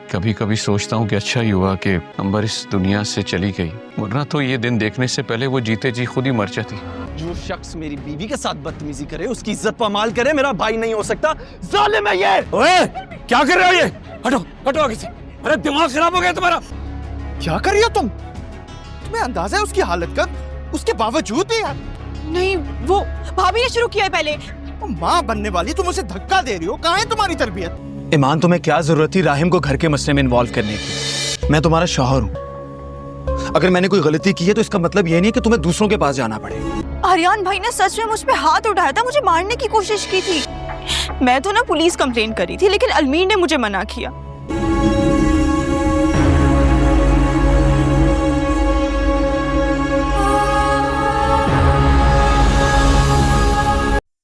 कभी कभी सोचता हूँ कि अच्छा ही हुआ कि अंबर इस दुनिया से चली गई, वरना तो ये दिन देखने से पहले वो जीते जी खुद ही मर जाती। जो शख्स मेरी बीवी के साथ बदतमीजी करे उसकी इज्जत पामाल करे मेरा भाई नहीं हो सकता। जालिम है ये। ओए, क्या कर रहे हो ये? हटो हटो आगे से। अरे दिमाग खराब हो गया तुम्हारा। क्या कर रही हो तुम? तुम्हें अंदाजा है उसकी हालत का? उसके बावजूद भी यार। नहीं, वो भाभी ने शुरू किया है पहले। माँ बनने वाली तुम उसे धक्का दे रही हो, कहाँ है तुम्हारी तरबियत? ईमान, तुम्हें क्या जरूरत थी राहिम को घर के मसले में इन्वॉल्व करने की? मैं तुम्हारा शौहर हूँ। अगर मैंने कोई गलती की है तो इसका मतलब ये नहीं है कि तुम्हें दूसरों के पास जाना पड़े। आर्यन भाई ने सच में मुझ पे हाथ उठाया था, मुझे मारने की कोशिश की थी। मैं तो ना पुलिस कंप्लेन करी थी, लेकिन अलमीर ने मुझे मना किया।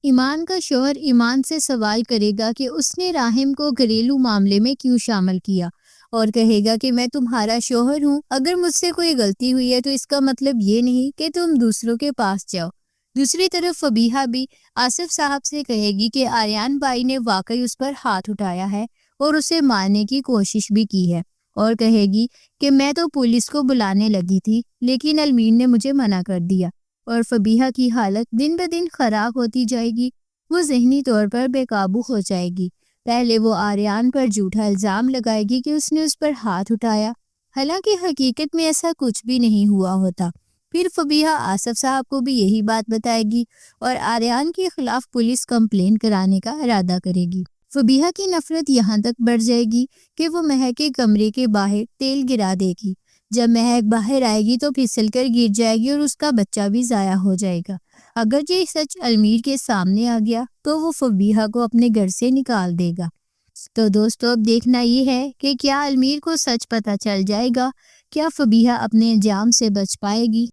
ईमान का शौहर ईमान से सवाल करेगा कि उसने राहिम को घरेलू मामले में क्यों शामिल किया, और कहेगा कि मैं तुम्हारा शौहर हूँ, अगर मुझसे कोई गलती हुई है तो इसका मतलब ये नहीं कि तुम दूसरों के पास जाओ। दूसरी तरफ फबीहा भी आसिफ साहब से कहेगी कि आर्यन भाई ने वाकई उस पर हाथ उठाया है और उसे मारने की कोशिश भी की है, और कहेगी कि मैं तो पुलिस को बुलाने लगी थी लेकिन अलमीर ने मुझे मना कर दिया। और फबीहा की हालत दिन ब दिन खराब होती जाएगी, वो ज़हनी तौर पर बेकाबू हो जाएगी। पहले वो आर्यन पर झूठा इल्ज़ाम लगाएगी कि उसने उस पर हाथ उठाया, हालांकि हकीकत में ऐसा कुछ भी नहीं हुआ होता। फिर फबीहा आसिफ साहब को भी यही बात बताएगी और आर्यन के खिलाफ पुलिस कंप्लेन कराने का इरादा करेगी। फबीहा की नफरत यहाँ तक बढ़ जाएगी कि वो महक के कमरे के बाहर तेल गिरा देगी। जब महक बाहर आएगी तो फिसल कर गिर जाएगी और उसका बच्चा भी ज़ाया हो जाएगा। अगर ये सच अलमीर के सामने आ गया तो वो फबीहा को अपने घर से निकाल देगा। तो दोस्तों, अब देखना ये है कि क्या अलमीर को सच पता चल जाएगा, क्या फबीहा अपने इल्जाम से बच पाएगी।